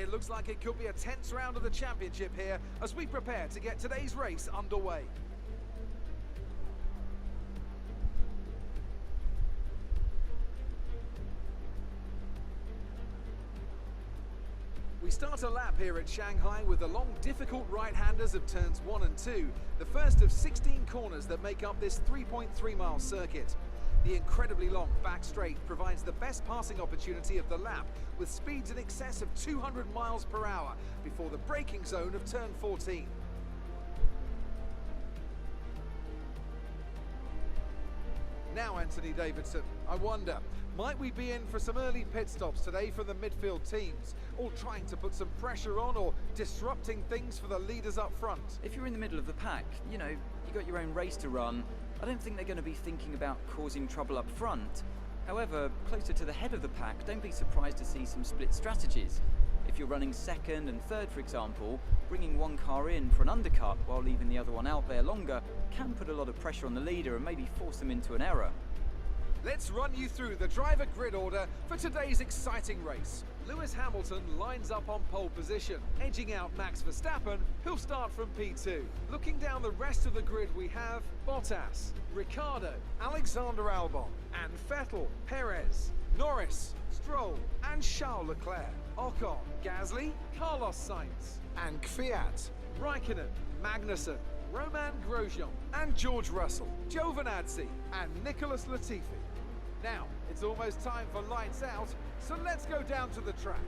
It looks like it could be a tense round of the championship here as we prepare to get today's race underway. We start a lap here at Shanghai with the long, difficult right-handers of turns 1 and 2, the first of 16 corners that make up this 3.3-mile circuit. The incredibly long back straight provides the best passing opportunity of the lap, with speeds in excess of 200 miles per hour before the braking zone of turn 14. Now, Anthony Davidson, I wonder, might we be in for some early pit stops today from the midfield teams, all trying to put some pressure on or disrupting things for the leaders up front? If you're in the middle of the pack, you know, you got your own race to run. I don't think they're going to be thinking about causing trouble up front. However, closer to the head of the pack, don't be surprised to see some split strategies. If you're running second and third, for example, bringing one car in for an undercut while leaving the other one out there longer can put a lot of pressure on the leader and maybe force them into an error. Let's run you through the driver grid order for today's exciting race. Lewis Hamilton lines up on pole position, edging out Max Verstappen, who'll start from P2. Looking down the rest of the grid, we have Bottas, Ricciardo, Alexander Albon, and Vettel, Perez, Norris, Stroll, and Charles Leclerc. Ocon, Gasly, Carlos Sainz, and Kvyat, Raikkonen, Magnussen, Romain Grosjean, and George Russell, Giovinazzi, and Nicholas Latifi. Now, it's almost time for lights out, so let's go down to the track.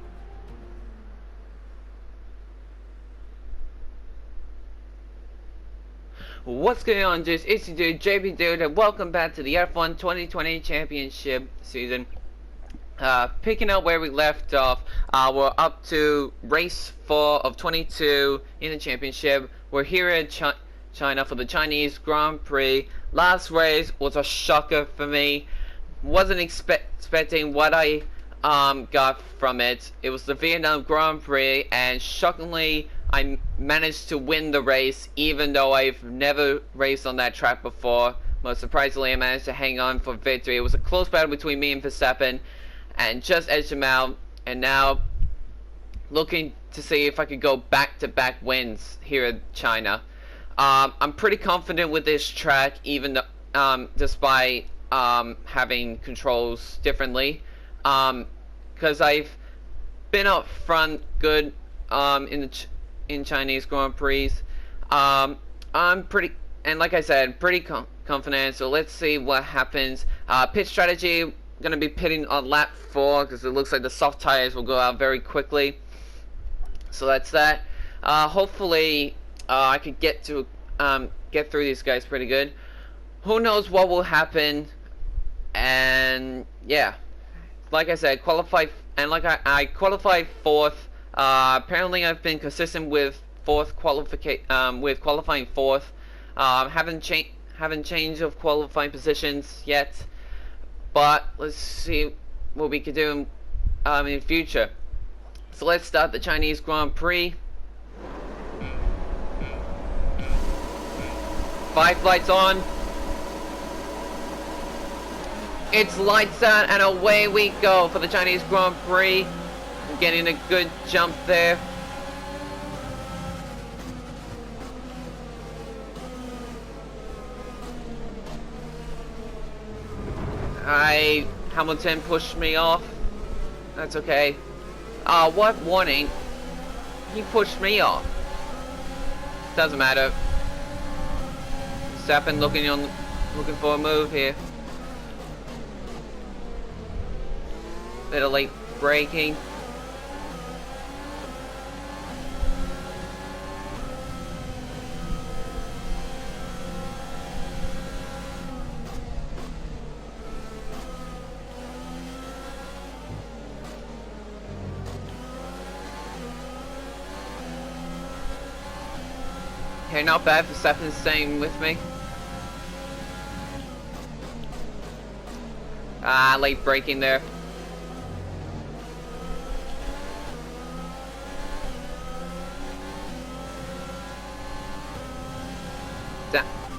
What's going on, dudes? It's your dude, JP Dude, and welcome back to the F1 2020 Championship season. Picking up where we left off, we're up to race 4 of 22 in the championship. We're here in China for the Chinese Grand Prix. Last race was a shocker for me. Wasn't expecting what I got from it. It was the Vietnam Grand Prix, and shockingly I managed to win the race even though I've never raced on that track before. Most surprisingly, I managed to hang on for victory. It was a close battle between me and Verstappen, and just edged him out. And now looking to see if I could go back-to-back wins here in China. I'm pretty confident with this track, even though, despite having controls differently, because I've been up front good in Chinese Grand Prix. I'm pretty, and like I said, pretty confident. So let's see what happens. Pit strategy, gonna be pitting on lap 4 because it looks like the soft tires will go out very quickly. So that's that. Hopefully I could get through these guys pretty good. Who knows what will happen? And yeah, like I said, qualified, and like I qualified 4th. Apparently I've been consistent with qualifying 4th. Haven't changed of qualifying positions yet, but let's see what we could do in the future. So let's start the Chinese Grand Prix. 5 lights on. It's lights out, and away we go for the Chinese Grand Prix. I'm getting a good jump there. Hamilton pushed me off. That's okay. What warning? He pushed me off. Doesn't matter. Verstappen looking for a move here. Little late braking. Okay, not bad. Verstappen's staying with me. Late braking there.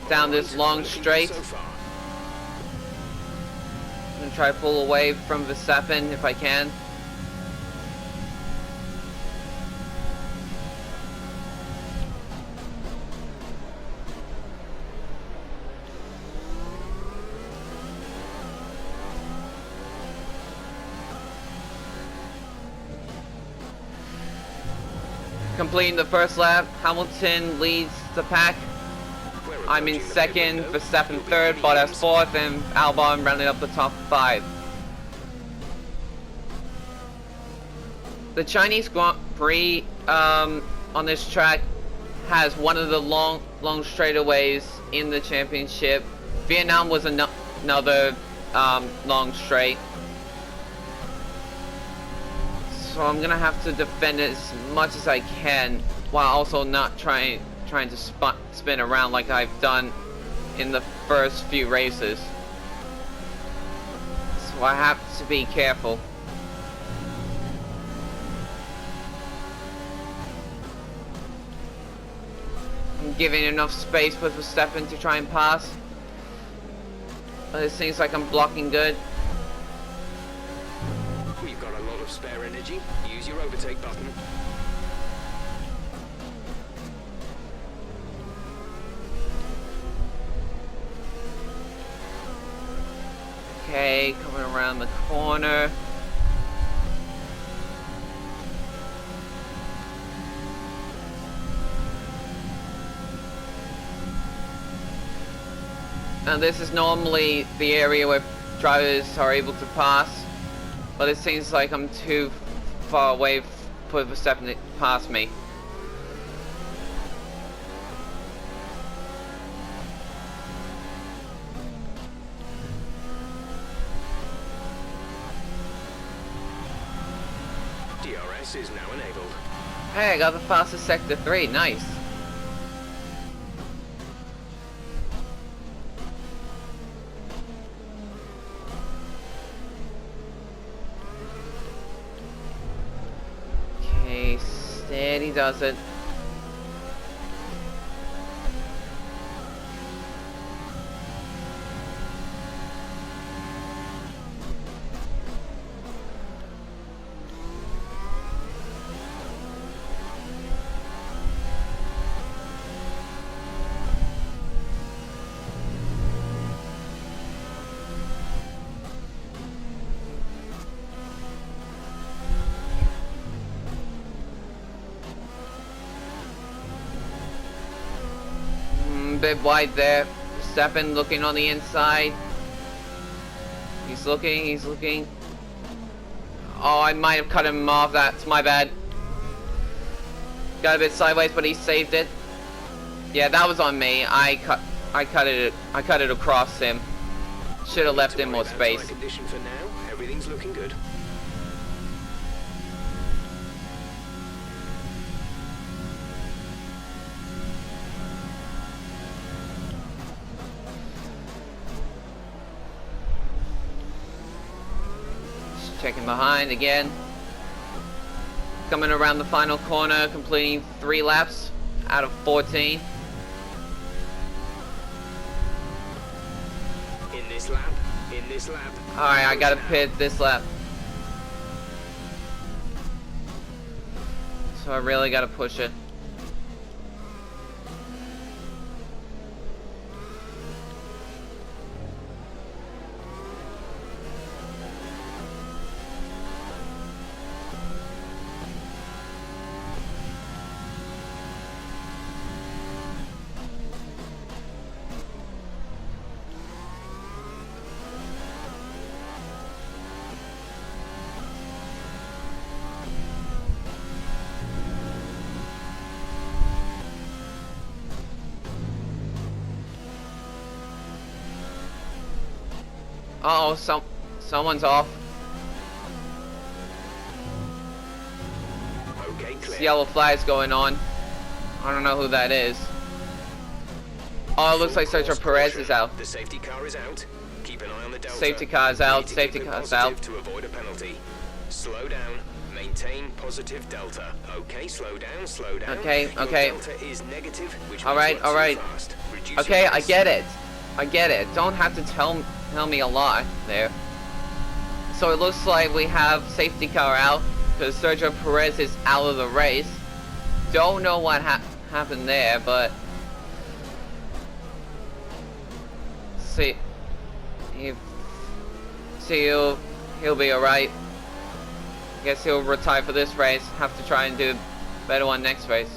Down this long straight. I'm gonna try to pull away from Verstappen if I can. Completing the first lap, Hamilton leads the pack. I'm in second, Verstappen third, Bottas fourth, and Albon rounding up the top 5. The Chinese Grand Prix on this track has one of the long straightaways in the championship. Vietnam was another long straight. So I'm gonna have to defend it as much as I can, while also not trying to spin around like I've done in the first few races. So I have to be careful. I'm giving enough space for Verstappen to try and pass. But it seems like I'm blocking good. We've got a lot of spare energy. Use your overtake button. Okay, coming around the corner. And this is normally the area where drivers are able to pass, but it seems like I'm too far away for Verstappen to pass me. DRS is now enabled. Hey, I got the fastest sector 3, nice. Okay, steady does it. Bit wide there. Verstappen looking on the inside. He's looking. Oh, I might have cut him off. That's my bad. Got a bit sideways, but he saved it. Yeah, that was on me. I cut it across him. Should have left him more space. Condition for now. Everything's looking good. Checking behind again. Coming around the final corner, completing 3 laps out of 14. In this lap. Alright, I gotta pit this lap. So I really gotta push it. Uh oh, someone's off. Okay, clear. This yellow flag's going on. I don't know who that is. Oh, it looks like Sergio Perez is out. The safety car is out. Keep an eye on the delta. Safety car's out. Need to Safety keep it car's positive out. to avoid a penalty. Slow down. Maintain positive delta. Okay, slow down. Okay, Your okay. delta is negative, which Alright, means you're alright. too fast. Reduce Okay, your I pace. get it. Don't have to tell me a lot there. So it looks like we have safety car out because Sergio Perez is out of the race. Don't know what happened there, but see, he'll be alright. Guess he'll retire for this race. Have to try and do better one next race.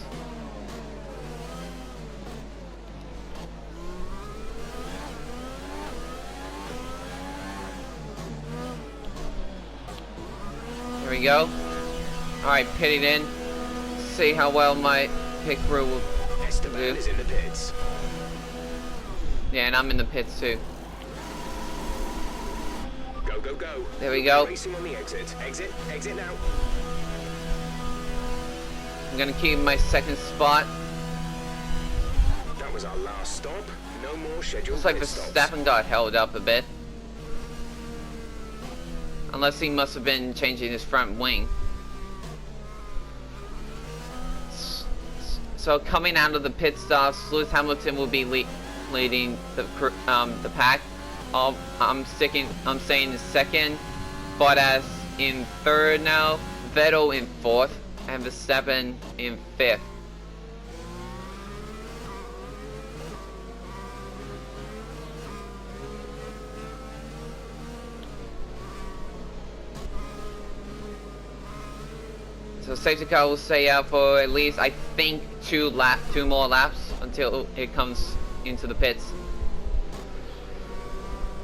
Here we go. Alright, pitting in. See how well my pit crew will Esteban do. is in the pits. Yeah, and I'm in the pits too. Go, go, go. There we go. Racing on the exit. Exit, exit now. I'm gonna keep my second spot. That was our last stop. No more scheduled Looks like pit stops. Verstappen got held up a bit. Unless he must have been changing his front wing. So coming out of the pit stops, Lewis Hamilton will be leading the pack. I'm saying second, Bottas in third now, Vettel in fourth, and Verstappen in fifth. So safety car will stay out for at least, I think, 2 more laps until it comes into the pits.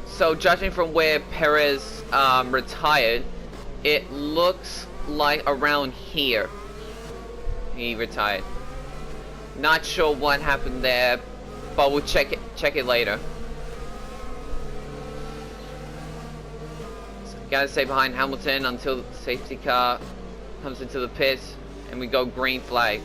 So judging from where Perez retired, it looks like around here he retired. Not sure what happened there, but we'll check it later. So gotta stay behind Hamilton until the safety car comes into the pits and we go green flag.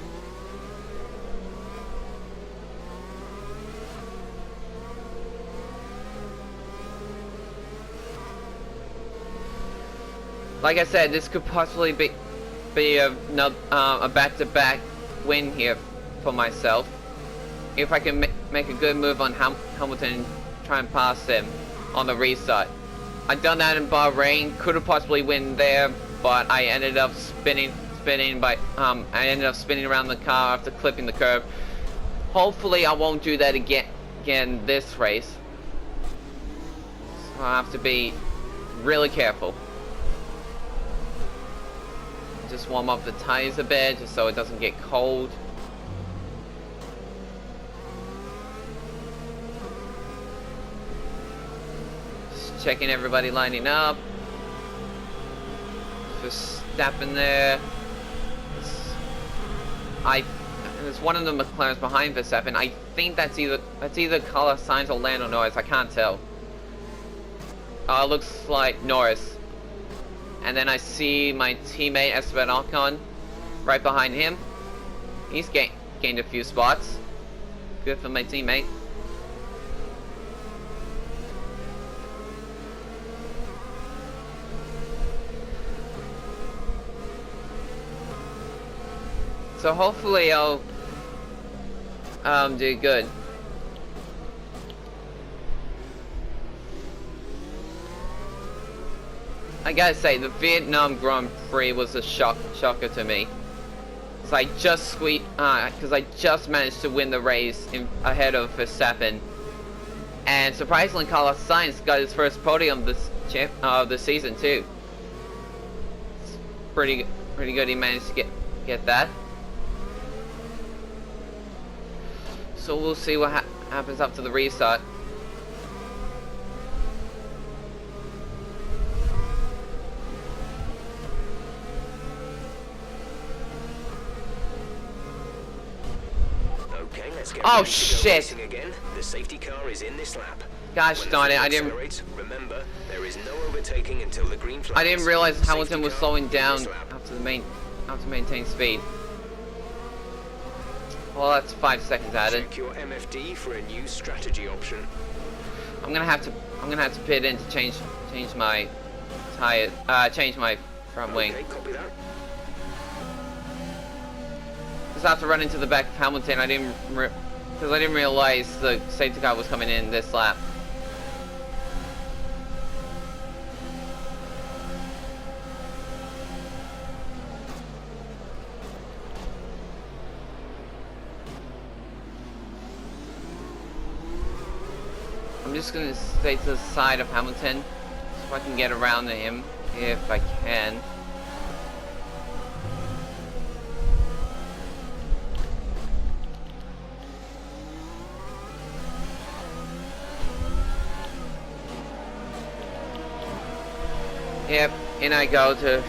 Like I said, this could possibly be a back-to-back win here for myself. If I can make a good move on Hamilton and try and pass him on the restart. I've done that in Bahrain, could have possibly win there, but I ended up spinning around the car after clipping the curb. Hopefully I won't do that again this race. So I have to be really careful. Just warm up the tires a bit, just so it doesn't get cold. Just checking everybody lining up. Verstappen there. There's one of the McLarens behind Verstappen. I think that's either Carlos Sainz or Lando Norris. I can't tell. Looks like Norris. And then I see my teammate Esteban Ocon right behind him. He's gained a few spots. Good for my teammate. So hopefully I'll do good. I gotta say, the Vietnam Grand Prix was a shocker to me. Cause I just managed to win the race ahead of Verstappen, and surprisingly, Carlos Sainz got his first podium this season too. It's pretty good. He managed to get that. So we'll see what happens after the restart. Okay, let's get Oh ready to go shit! racing again. The safety car is in this lap. Gosh When the darn it! field I didn't. accelerates, remember, there is no overtaking until the green flag. I didn't realize Safety Hamilton was car slowing in down this lap. after maintain speed. Well, that's 5 seconds added. Check your MFD for a new strategy option. I'm gonna have to pit in to change my tire, change my front wing. Okay, copy that. Just have to run into the back of Hamilton. Because I didn't realize the safety car was coming in this lap. I'm just gonna stay to the side of Hamilton so I can get around to him if I can. Yep, in I go to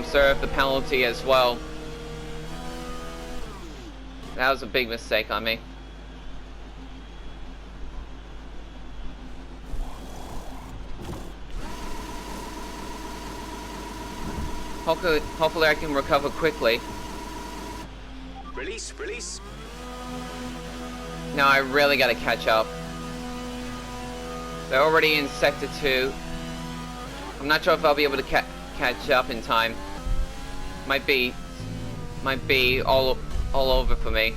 serve the penalty as well. That was a big mistake on me. Hopefully I can recover quickly. Release, release. No, I really gotta catch up. They're already in Sector 2. I'm not sure if I'll be able to catch up in time. Might be all over for me.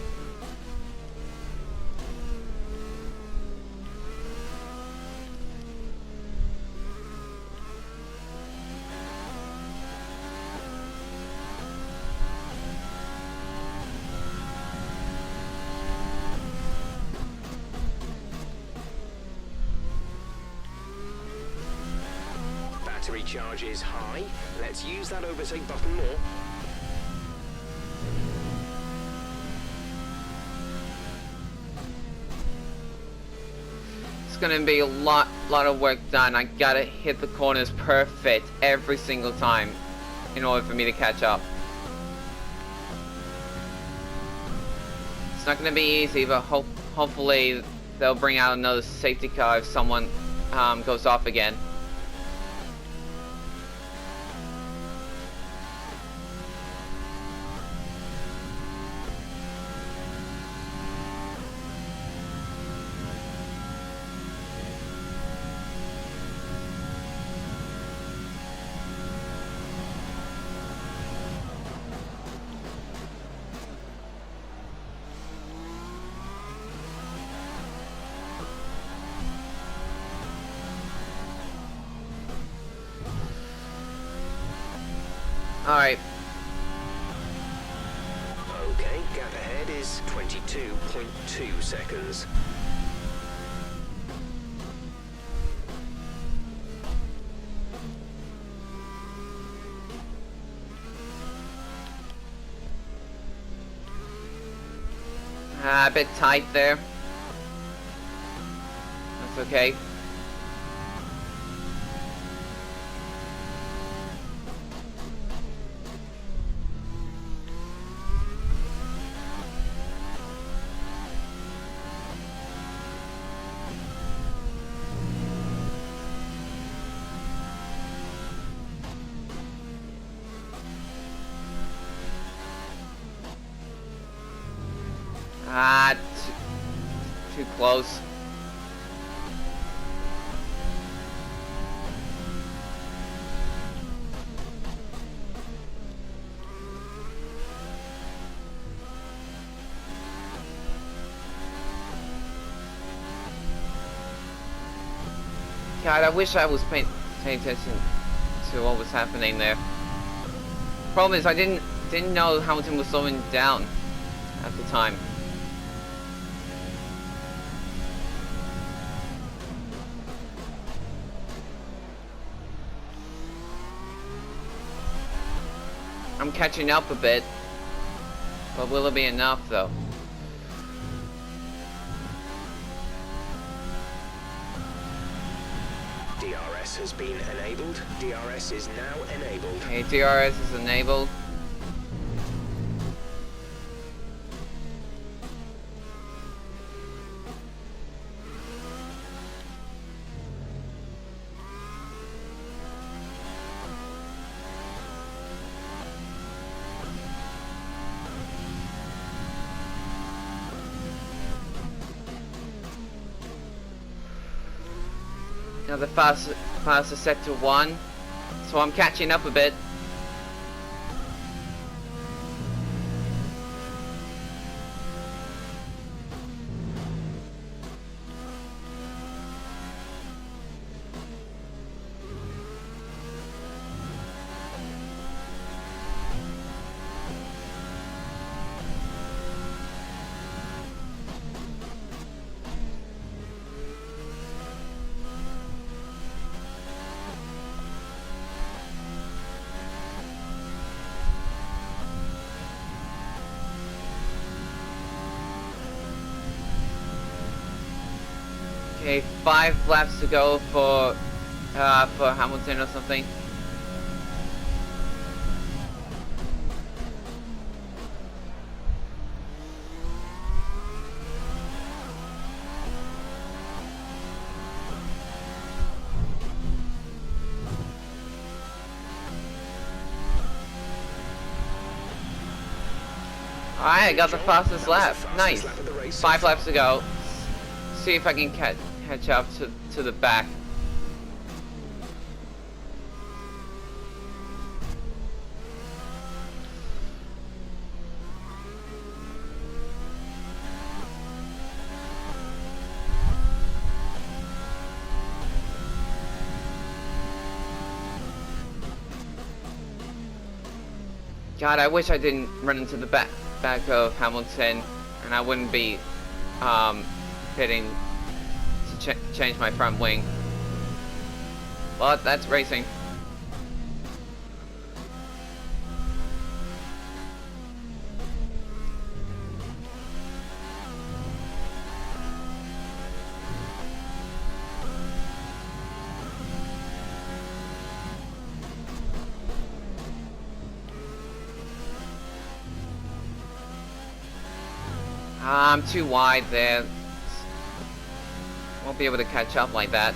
Battery charge is high. Let's use that overtake button more. It's gonna be a lot of work done. I gotta hit the corners perfect every single time in order for me to catch up. It's not gonna be easy, but hopefully they'll bring out another safety car if someone goes off again. Alright. Okay, gap ahead is 22.2 seconds. A bit tight there. That's okay. Too close. God, I wish I was paying attention to what was happening there. Problem is, I didn't know Hamilton was slowing down at the time. I'm catching up a bit, but will it be enough though? DRS has been enabled. DRS is now enabled. Okay, DRS is enabled. Now the faster sector 1, so I'm catching up a bit. Okay, 5 laps to go for Hamilton or something. Alright, I got the fastest lap. Nice. 5 laps to go. See if I can catch up to the back. God, I wish I didn't run into the back of Hamilton, and I wouldn't be pitting to change my front wing. But that's racing. I'm too wide there. Won't be able to catch up like that.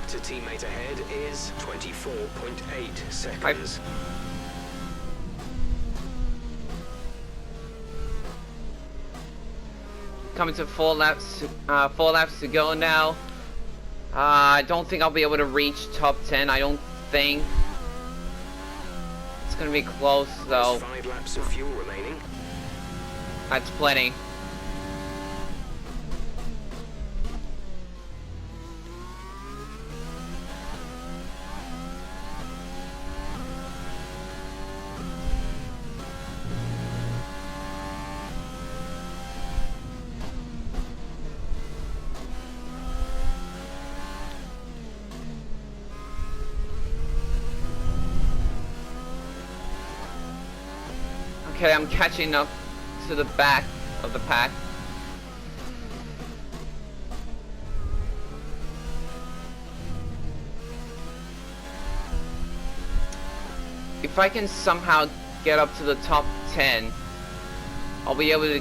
To teammate ahead is 24.8 seconds. Coming to 4 laps to go now. I don't think I'll be able to reach top 10. I don't think. It's gonna be close though. There's 5 laps of fuel remaining. That's plenty. Okay, I'm catching up to the back of the pack. If I can somehow get up to the top 10, I'll be able to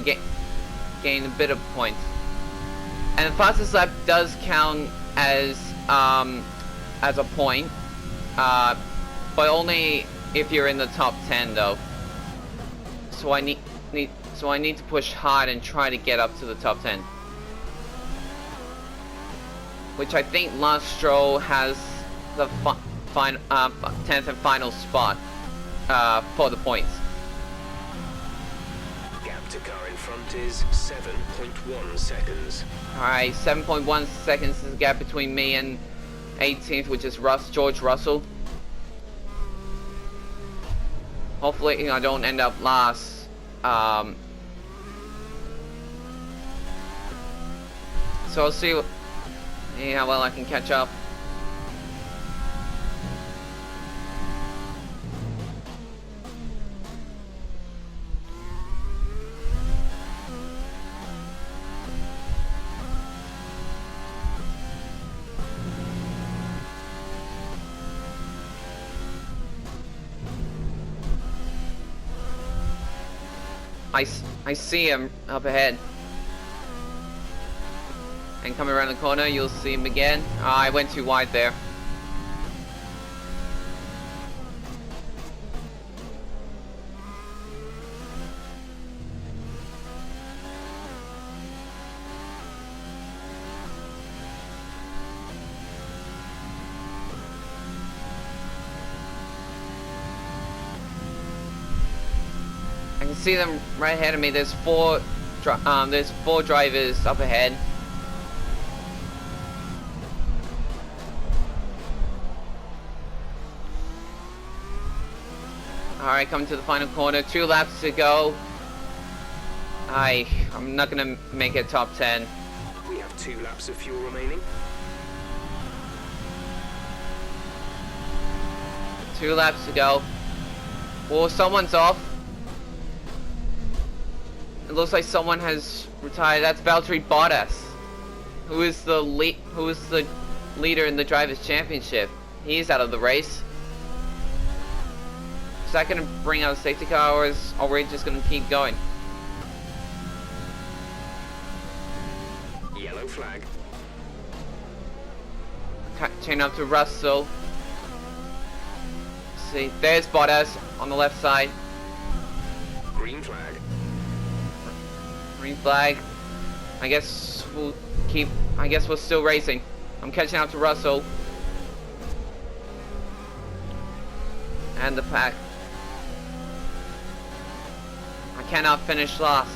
gain a bit of points. And the fastest lap does count as a point, but only if you're in the top 10 though. So I need to push hard and try to get up to the top 10. Which I think Lance Stroll has the 10th and final spot for the points. Gap to car in front is 7.1 seconds. Alright, 7.1 seconds is the gap between me and 18th, which is George Russell. Hopefully I don't end up last. So I'll see how well I can catch up. I see him up ahead. And coming around the corner, you'll see him again. I went too wide there. I can see them right ahead of me. There's four drivers up ahead. Alright, coming to the final corner. 2 laps to go. I'm not gonna make it top 10. We have 2 laps of fuel remaining. 2 laps to go. Well, someone's off. It looks like someone has retired. That's Valtteri Bottas, who is the leader in the Drivers' Championship. He's out of the race. Is that going to bring out a safety car, or are we just going to keep going? Yellow flag. Chain up to Russell. See, there's Bottas on the left side. Green flag. Green flag. I guess we're still racing. I'm catching up to Russell. And the pack. I cannot finish last.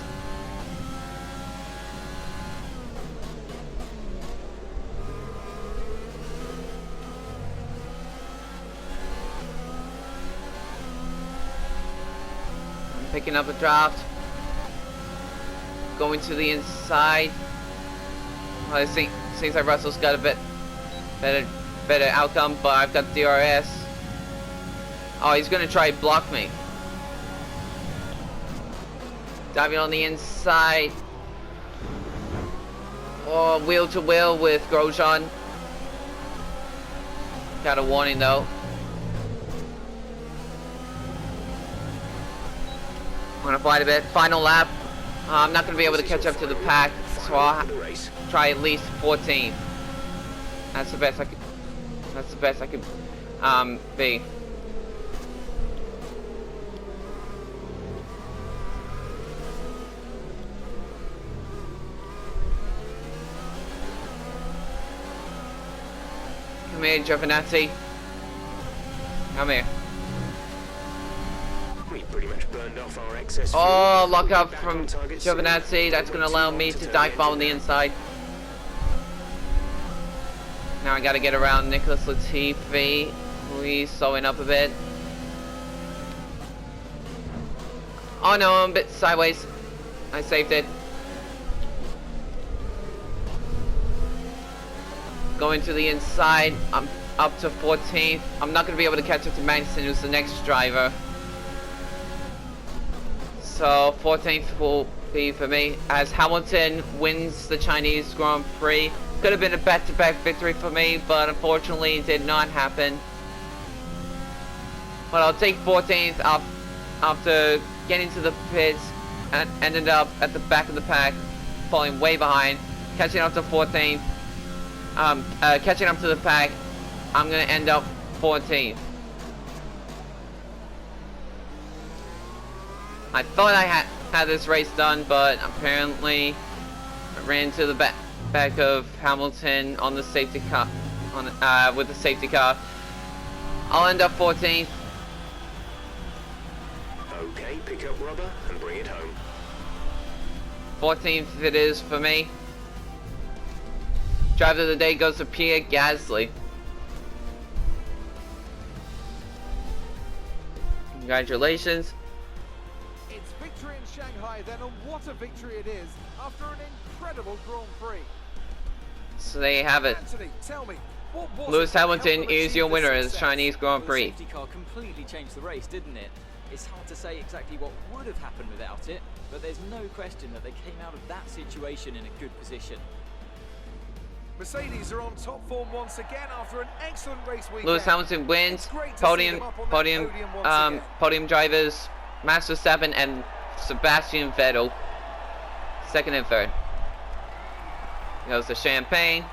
I'm picking up a draft. Going to the inside. Well, it seems like Russell's got a bit better outcome, but I've got DRS. Oh, he's gonna try to block me. Diving on the inside. Oh, wheel to wheel with Grosjean. Got a warning though. I'm gonna fight a bit. Final lap. I'm not gonna be able to catch up to the pack, so I'll try at least 14. That's the best I could. That's the best I could be. Come here, Giovinazzi. Come here. We pretty much burned off our excess fuel. Oh, lock up Back from on target soon. Giovinazzi. That's going to allow me to dive bomb on the inside. Now I got to get around Nicholas Latifi. He's slowing up a bit. Oh no, I'm a bit sideways. I saved it. Going to the inside. I'm up to 14th. I'm not going to be able to catch up to Magnussen, who's the next driver. So 14th will be for me as Hamilton wins the Chinese Grand Prix. Could have been a back-to-back victory for me, but unfortunately it did not happen. But I'll take 14th after getting to the pits and ended up at the back of the pack, falling way behind, catching up to 14th. Catching up to the pack, I'm gonna end up 14th. I thought I had this race done, but apparently I ran into the back of Hamilton on the safety car, with the safety car. I'll end up 14th. Okay, pick up rubber and bring it home. 14th it is for me. Driver of the day goes to Pierre Gasly. Congratulations. It's victory in Shanghai then, and what a victory it is after an incredible Grand Prix. So there you have it. Anthony, tell me, what was Lewis it that Hamilton helped them is your achieve winner this of the success? Chinese Grand The Prix. safety car completely changed the race, didn't it? It's hard to say exactly what would have happened without it, but there's no question that they came out of that situation in a good position. Mercedes are on top form once again after an excellent race weekend. Lewis Hamilton wins. It's great to see Podium, them up on that podium, podium once again. podium drivers, Max Verstappen and Sebastian Vettel. Second and third. Goes the champagne.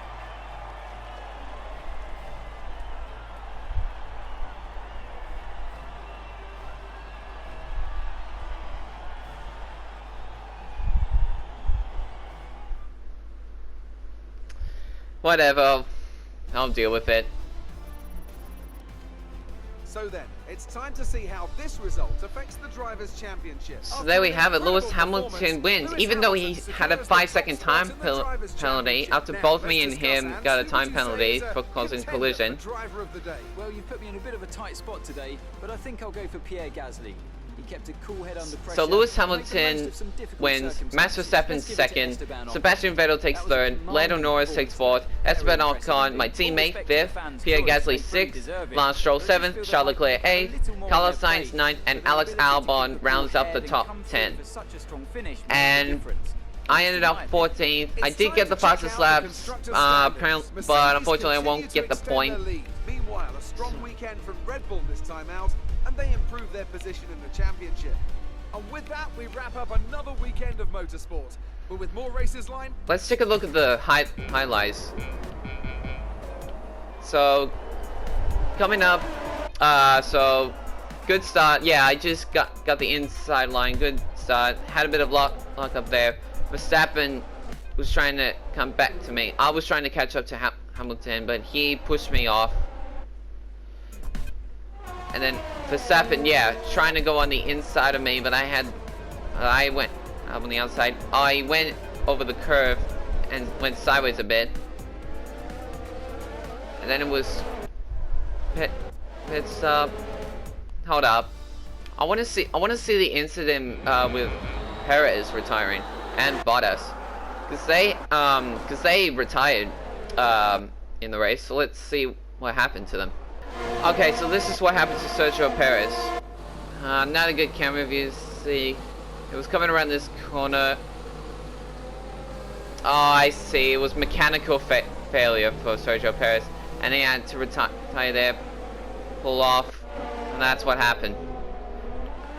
Whatever, I'll deal with it. So then, It's time to see how this result affects the Drivers' Championship. So there we have it. Lewis Hamilton wins, even though he had a 5-second time penalty after both me and him got a time penalty for causing collision. Well, you put me in a bit of a tight spot today, but I think I'll go for Pierre Gasly. He kept a cool head under pressure. So Lewis Hamilton wins, Max Verstappen second, Sebastian Vettel takes third, Lando Norris takes fourth, Esteban Ocon, my teammate, fifth, Pierre Gasly sixth, Lance Stroll seventh, Charles Leclerc eighth, Carlos Sainz ninth, and Alex Albon rounds up the top 10. And I ended up 14th. I did get the fastest laps, but unfortunately I won't get the point. Meanwhile, a strong weekend from Red Bull this time out, and they improve their position in the championship. And with that, we wrap up another weekend of motorsport. But with more races lined, let's take a look at the highlights. So, coming up, so good start. Yeah, I just got the inside line. Good start. Had a bit of luck up there. Verstappen was trying to come back to me. I was trying to catch up to Hamilton, but he pushed me off. And then Verstappen, yeah, trying to go on the inside of me, but I went up on the outside. I went over the curve and went sideways a bit. And then it was pit stop. Hold up. I want to see the incident with Perez retiring and Bottas, because they retired in the race. So let's see what happened to them. Okay, so this is what happened to Sergio Perez. Not a good camera view. See, it was coming around this corner. Oh, I see. It was mechanical failure for Sergio Perez, and he had to retire there, pull off, and that's what happened.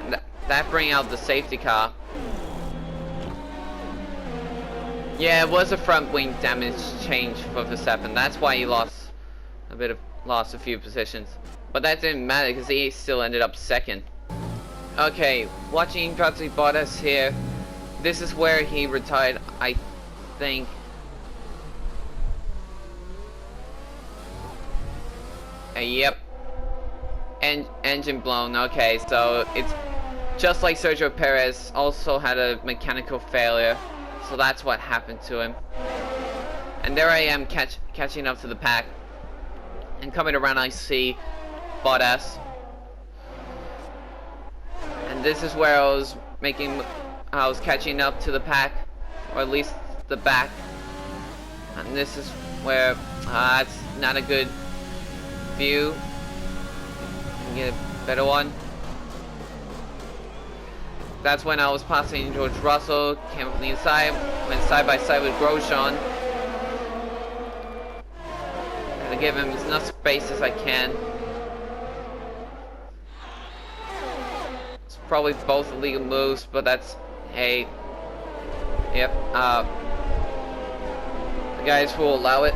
And that bring out the safety car. Yeah, it was a front wing damage change for Verstappen. That's why he lost a few positions. But that didn't matter because he still ended up second. Okay, watching Valtteri Bottas here. This is where he retired, I think. Yep. Engine blown. Okay, so it's just like Sergio Perez also had a mechanical failure. So that's what happened to him. And there I am catching up to the pack. And coming around I see Bottas. And this is where I was catching up to the pack, or at least the back. And this is where it's not a good view. Get a better one. That's when I was passing George Russell, came from the inside, went side by side with Grosjean. To give him as enough space as I can. It's probably both illegal moves, but that's, hey, yep, the guys will allow it.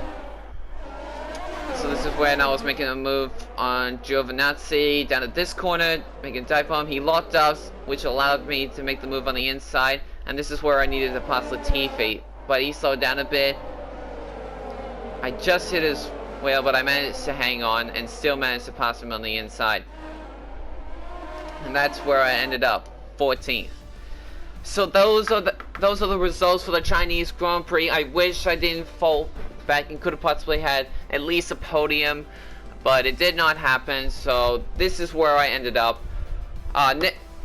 So this is when I was making a move on Giovinazzi down at this corner, making a dive bomb. He locked us, which allowed me to make the move on the inside, and this is where I needed to pass Latifi, but he slowed down a bit. I just hit his wheel, but I managed to hang on and still managed to pass him on the inside. And that's where I ended up, 14th. So those are the results for the Chinese Grand Prix. I wish I didn't fall back and could have possibly had at least a podium, but it did not happen. So this is where I ended up.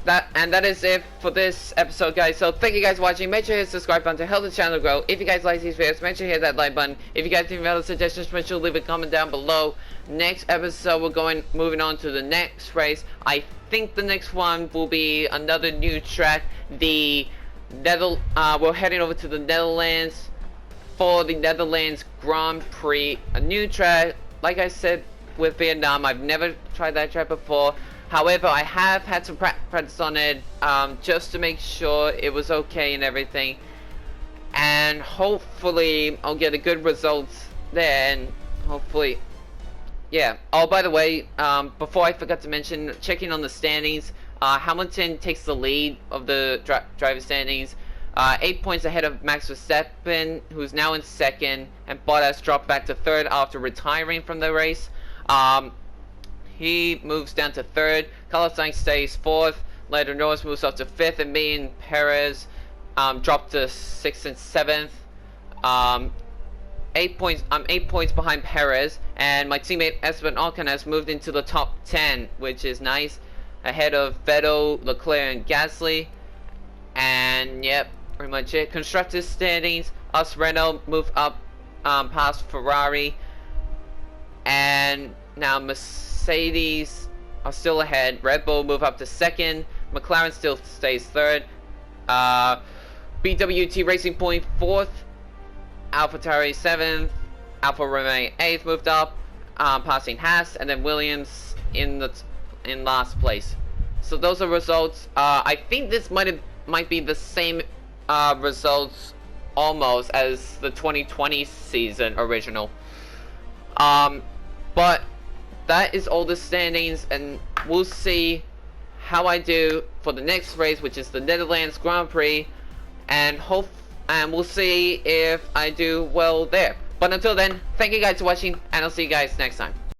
That is it for this episode, guys. So thank you guys for watching. Make sure to hit the subscribe button to help the channel grow. If you guys like these videos, make sure to hit that like button. If you guys have other suggestions, make sure to leave a comment down below. Next episode, we're moving on to the next race. I think the next one will be another new track. We're heading over to the Netherlands for the Netherlands Grand Prix. A new track, like I said with Vietnam, I've never tried that track before. However, I have had some practice on it, just to make sure it was okay and everything. And hopefully, I'll get a good results there, and hopefully, yeah. Oh, by the way, before I forgot to mention, checking on the standings, Hamilton takes the lead of the driver standings, 8 points ahead of Max Verstappen, who's now in second, and Bottas dropped back to third after retiring from the race. he moves down to 3rd. Carlos Sainz stays 4th. Lando Norris moves up to 5th, and me and Perez drop to 6th and 7th. 8 points. I'm 8 points behind Perez, and my teammate Esteban Ocon has moved into the top 10, which is nice, ahead of Vettel, Leclerc, and Gasly. And yep, pretty much it. Constructors standings: us Renault move up past Ferrari, and now Mercedes are still ahead. Red Bull move up to 2nd. McLaren still stays 3rd. BWT Racing Point 4th. AlphaTauri 7th. Alfa Romeo 8th moved up, passing Haas, and then Williams in last place. So those are results. I think this might be the same results almost as the 2020 season original. But that is all the standings, and we'll see how I do for the next race, which is the Netherlands Grand Prix, and we'll see if I do well there. But until then, thank you guys for watching, and I'll see you guys next time.